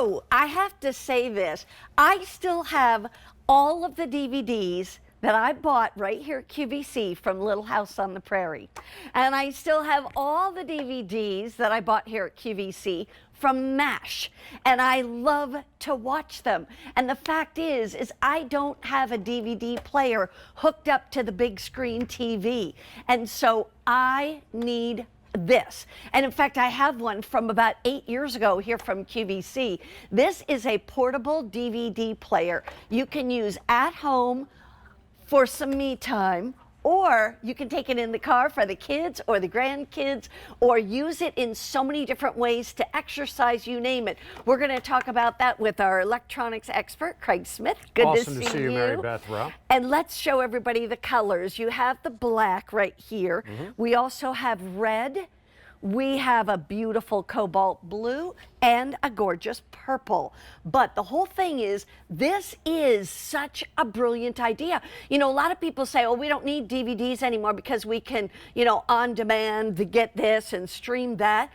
So I have to say this. I still have all of the DVDs that I bought right here at QVC from Little House on the Prairie. And I still have all the DVDs that I bought here at QVC from MASH. And I love to watch them. And the fact is I don't have a DVD player hooked up to the big screen TV. And so I need this. And in fact, I have one from about 8 years ago here from QVC. This is a portable DVD player you can use at home for some me time, or you can take it in the car for the kids or the grandkids, or use it in so many different ways to exercise, you name it. We're going to talk about that with our electronics expert, Craig Smith. Good awesome to see you. Mary Beth. Rowe. And let's show everybody the colors. You have the black right here. We also have red. We have a beautiful cobalt blue and a gorgeous purple. But the whole thing is, this is such a brilliant idea. You know, a lot of people say, oh, we don't need DVDs anymore because we can, you know, on demand to get this and stream that.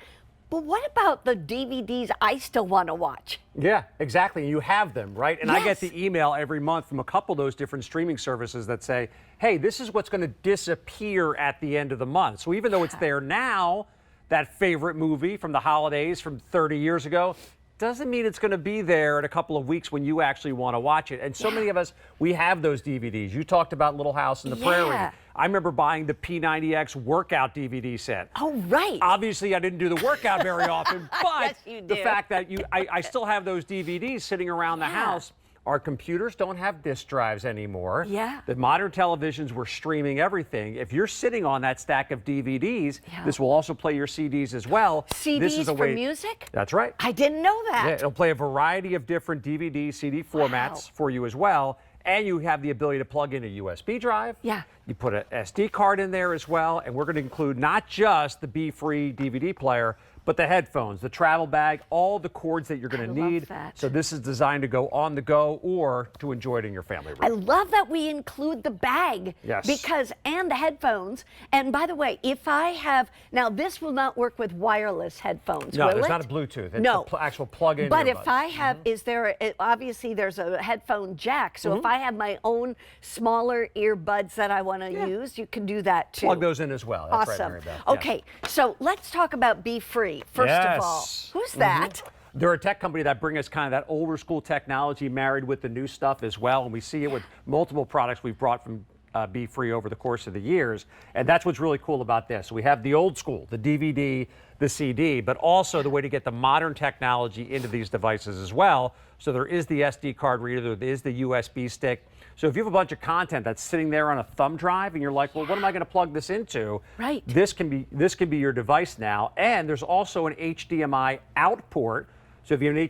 But what about the DVDs I still want to watch? Yeah, exactly. You have them, right? And yes. I get the email every month from a couple of those different streaming services that say, hey, this is what's going to disappear at the end of the month. So even though it's there now, that favorite movie from the holidays from 30 years ago, doesn't mean it's going to be there in a couple of weeks when you actually want to watch it. And so many of us, we have those DVDs. You talked about Little House on the Prairie. I remember buying the P90X workout DVD set. Oh, right. Obviously, I didn't do the workout very often, but yes, the fact that I still have those DVDs sitting around the house. Our computers don't have disk drives anymore. Yeah. The modern televisions, we're streaming everything. If you're sitting on that stack of DVDs, this will also play your CDs as well. CDs this is a for way, music? That's right. I didn't know that. Yeah, it'll play a variety of different DVD, CD formats for you as well. And you have the ability to plug in a USB drive. Yeah. You put an SD card in there as well. And we're going to include not just the beFree DVD player, but the headphones, the travel bag, all the cords that you're going to need. That. So this is designed to go on the go or to enjoy it in your family room. I love that we include the bag. Yes. Because, and the headphones. And by the way, if I have, now this will not work with wireless headphones, no, will there's it? not a Bluetooth. It's no. the actual plug-in But earbuds. if I have, is there, obviously there's a headphone jack. So if I have my own smaller earbuds that I want to use, you can do that too. Plug those in as well. That's awesome. Right, Mary Beth. Okay, so let's talk about beFree. First of all, who's that? They're a tech company that bring us kind of that older school technology married with the new stuff as well. And we see it with multiple products we've brought from beFree over the course of the years. And that's what's really cool about this. So we have the old school, the DVD, the CD, but also the way to get the modern technology into these devices as well. So there is the SD card reader, there is the USB stick. So if you have a bunch of content that's sitting there on a thumb drive and you're like, well, what am I going to plug this into? Right. This can be your device now. And there's also an HDMI out port. So if you have an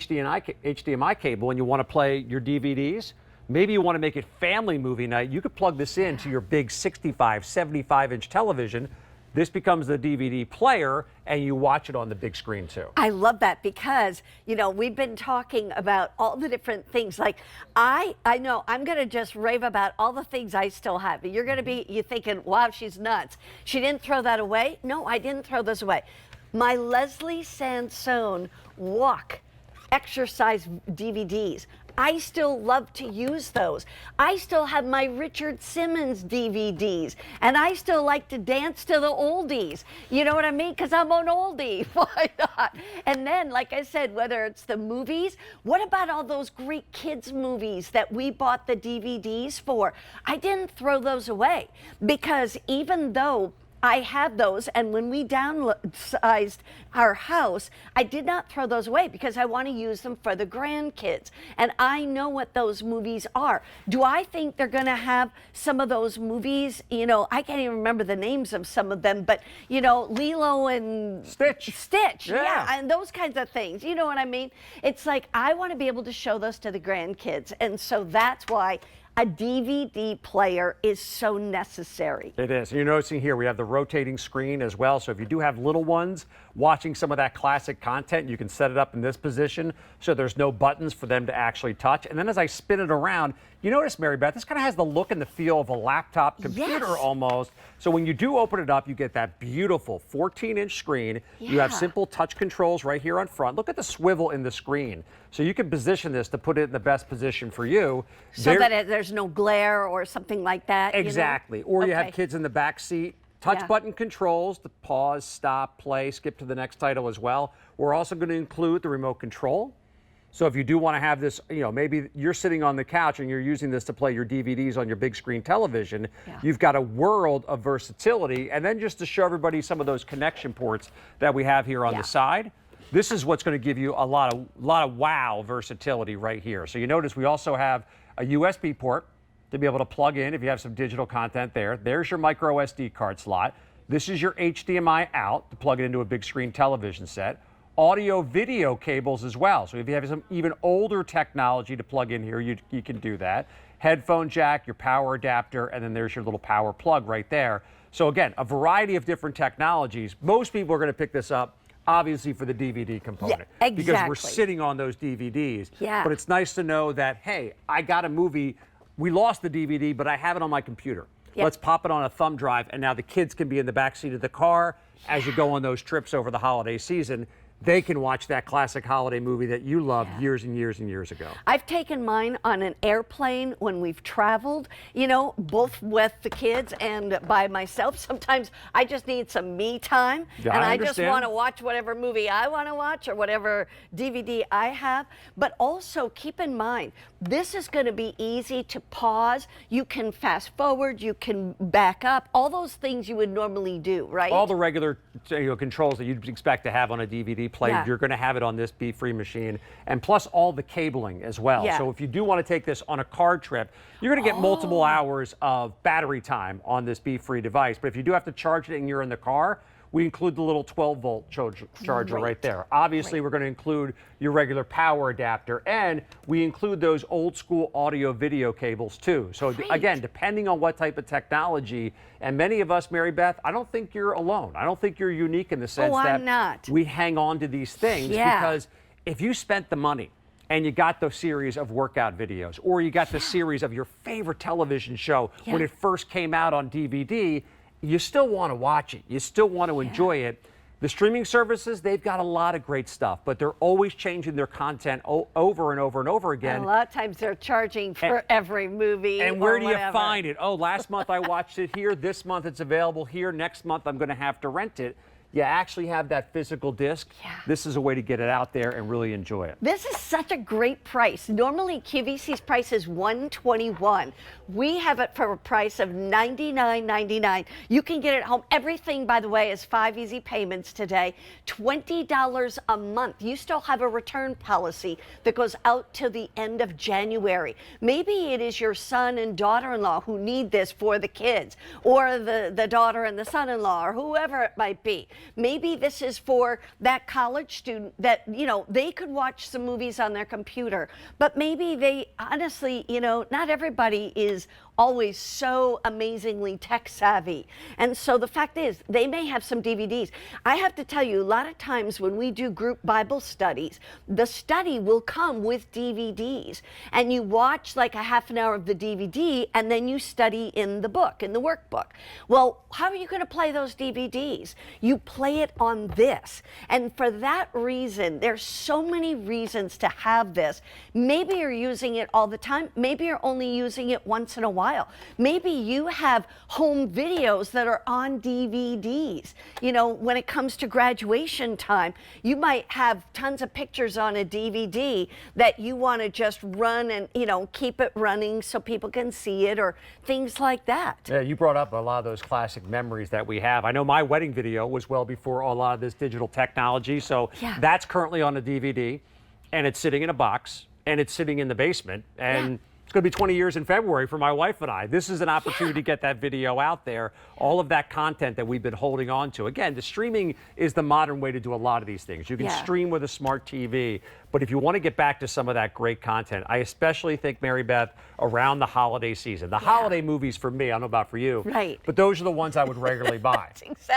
HDMI cable and you want to play your DVDs, maybe you want to make it family movie night, you could plug this into your big 65, 75-inch television. This becomes the DVD player, and you watch it on the big screen, too. I love that because, you know, we've been talking about all the different things. Like, I know I'm going to just rave about all the things I still have. You're going to be, you're thinking, wow, she's nuts. She didn't throw that away. No, I didn't throw those away. My Leslie Sansone walk exercise DVDs. I still love to use those. I still have my Richard Simmons DVDs, and I still like to dance to the oldies. You know what I mean? Because I'm an oldie. Why not? And then, like I said, whether it's the movies, what about all those great kids movies that we bought the DVDs for? I didn't throw those away because even though I have those, and when we downsized our house, I did not throw those away because I want to use them for the grandkids. And I know what those movies are. Do I think they're going to have some of those movies? You know, I can't even remember the names of some of them, but, you know, Lilo and Stitch. Yeah, and those kinds of things. You know what I mean? It's like I want to be able to show those to the grandkids. And so that's why a DVD player is so necessary. It is. And you're noticing here we have the rotating screen as well. So if you do have little ones watching some of that classic content, you can set it up in this position so there's no buttons for them to actually touch. And then as I spin it around, you notice, Mary Beth, this kind of has the look and the feel of a laptop computer almost. So when you do open it up, you get that beautiful 14-inch screen. You have simple touch controls right here on front. Look at the swivel in the screen. So you can position this to put it in the best position for you. So that there's no glare or something like that. Exactly. You know? Or you have kids in the back seat. Touch button controls to pause, stop, play, skip to the next title as well. We're also going to include the remote control. So if you do want to have this, maybe you're sitting on the couch and you're using this to play your DVDs on your big screen television, you've got a world of versatility. And then just to show everybody some of those connection ports that we have here on the side, this is what's going to give you a lot of wow versatility right here. So you notice we also have a USB port to be able to plug in if you have some digital content there. There's your micro SD card slot. This is your HDMI out to plug it into a big screen television set. Audio video cables as well. So if you have some even older technology to plug in here, you can do that. Headphone jack, your power adapter, and then there's your little power plug right there. So again, a variety of different technologies. Most people are going to pick this up obviously for the DVD component, because we're sitting on those DVDs. But it's nice to know that, hey, I got a movie. We lost the DVD, but I have it on my computer. Let's pop it on a thumb drive, and now the kids can be in the back seat of the car as you go on those trips over the holiday season. They can watch that classic holiday movie that you loved years and years and years ago. I've taken mine on an airplane when we've traveled, both with the kids and by myself. Sometimes I just need some me time, and I just want to watch whatever movie I want to watch or whatever DVD I have. But also keep in mind, this is going to be easy to pause. You can fast forward, you can back up, all those things you would normally do, right? All the regular controls that you'd expect to have on a DVD player, you're going to have it on this beFree machine, and plus all the cabling as well. So if you do want to take this on a car trip, you're going to get multiple hours of battery time on this beFree device. But if you do have to charge it and you're in the car, we include the little 12-volt charger right there. Obviously, we're going to include your regular power adapter, and we include those old-school audio-video cables, too. So, again, depending on what type of technology, and many of us, Mary Beth, I don't think you're alone. I don't think you're unique in the sense that we hang on to these things, because if you spent the money and you got the series of workout videos, or you got the series of your favorite television show when it first came out on DVD, you still want to watch it. You still want to enjoy it. The streaming services, they've got a lot of great stuff, but they're always changing their content over and over and over again. And a lot of times they're charging for every movie. And where do you find it? Oh, last month I watched it here. This month it's available here. Next month I'm going to have to rent it. You actually have that physical disc. This is a way to get it out there and really enjoy it. This is such a great price. Normally QVC's price is $121. We have it for a price of $99.99. You can get it home. Everything, by the way, is 5 easy payments today. $20 a month. You still have a return policy that goes out to the end of January. Maybe it is your son and daughter-in-law who need this for the kids, or the daughter and the son-in-law, or whoever it might be. Maybe this is for that college student that, they could watch some movies on their computer, but maybe they honestly, not everybody is always so amazingly tech savvy. And so the fact is, they may have some DVDs. I have to tell you, a lot of times when we do group Bible studies, the study will come with DVDs, and you watch like a half an hour of the DVD, and then you study in the book, in the workbook. Well, how are you going to play those DVDs? You play it on this. And for that reason, there's so many reasons to have this. Maybe you're using it all the time. Maybe you're only using it once in a while. Maybe you have home videos that are on DVDs. When it comes to graduation time, you might have tons of pictures on a DVD that you want to just run and, keep it running so people can see it, or things like that. Yeah, you brought up a lot of those classic memories that we have. I know my wedding video was well before a lot of this digital technology, so that's currently on a DVD, and it's sitting in a box, and it's sitting in the basement, and it's going to be 20 years in February for my wife and I. This is an opportunity to get that video out there, all of that content that we've been holding on to. Again, the streaming is the modern way to do a lot of these things. You can stream with a smart TV, but if you want to get back to some of that great content, I especially think, Mary Beth, around the holiday season. The holiday movies for me, I don't know about for you, but those are the ones I would regularly buy.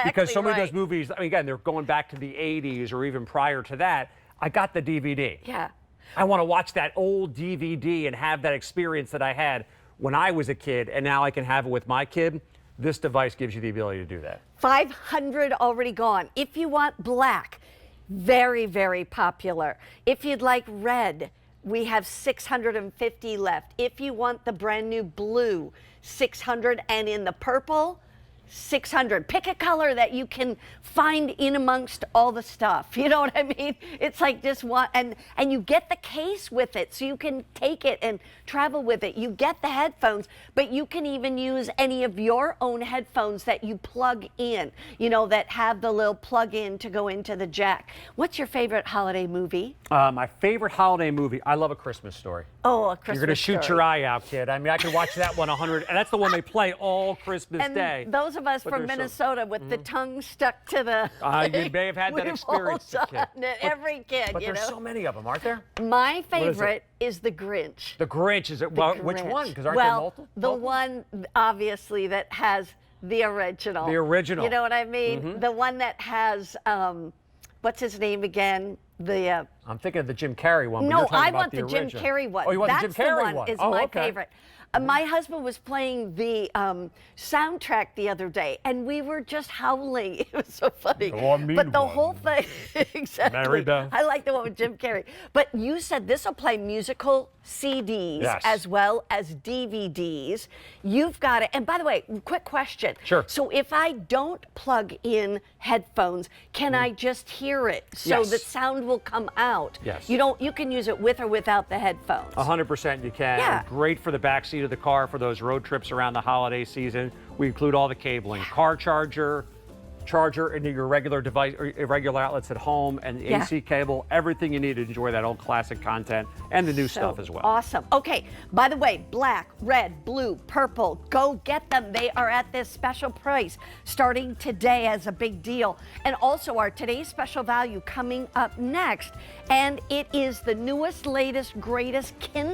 Because so many of those movies, again, they're going back to the 80s or even prior to that. I got the DVD. I want to watch that old DVD and have that experience that I had when I was a kid, and now I can have it with my kid. This device gives you the ability to do that. 500 already gone. If you want black, Very, very popular. If you'd like red, we have 650 left. If you want the brand new blue, 600, and in the purple, 600. Pick a color that you can find in amongst all the stuff. You know what I mean? It's like just one, and you get the case with it, so you can take it and travel with it. You get the headphones, but you can even use any of your own headphones that you plug in, you know, that have the little plug-in to go into the jack. What's your favorite holiday movie? My favorite holiday movie, I love A Christmas Story. Oh, A Christmas You're going to shoot Story. your eye out, kid. I mean, I could watch that one 100, and that's the one they play all Christmas And Day. those of us But from they're so- Minnesota with the tongue stuck to the... You may have had that we've experience, all kid. done it, every kid, But you there's know? so many of them, aren't there? My is it? favorite is The Grinch. The Grinch, is it? Well, which Grinch. one? Because aren't well, there multiple? the one, obviously, that has the original. The original. You know what I mean? The one that has, what's his name again? The I'm thinking of the Jim Carrey one. but No, you're talking I about want the Jim original. Carrey one. Oh, you want That's the Jim Carrey one? Is Oh, my okay. favorite. My husband was playing the soundtrack the other day, and we were just howling. It was so funny. Oh, I mean but the one. whole thing, exactly. Mary Beth. I like the one with Jim Carrey. But you said this will play musical CDs Yes. as well as DVDs. You've got it. And by the way, quick question. Sure. So if I don't plug in headphones, can I just hear it so Yes. the sound will come out? Yes. You can use it with or without the headphones. 100% you can. Yeah. Great for the back seat of the car for those road trips around the holiday season. We include all the cabling, car charger into your regular device or regular outlets at home, and the Yeah. AC cable, everything you need to enjoy that old classic content and the new stuff as well. Awesome. Okay, by the way, black, red, blue, purple, go get them. They are at this special price starting today as a big deal. And also our today's special value coming up next. And it is the newest, latest, greatest Kindle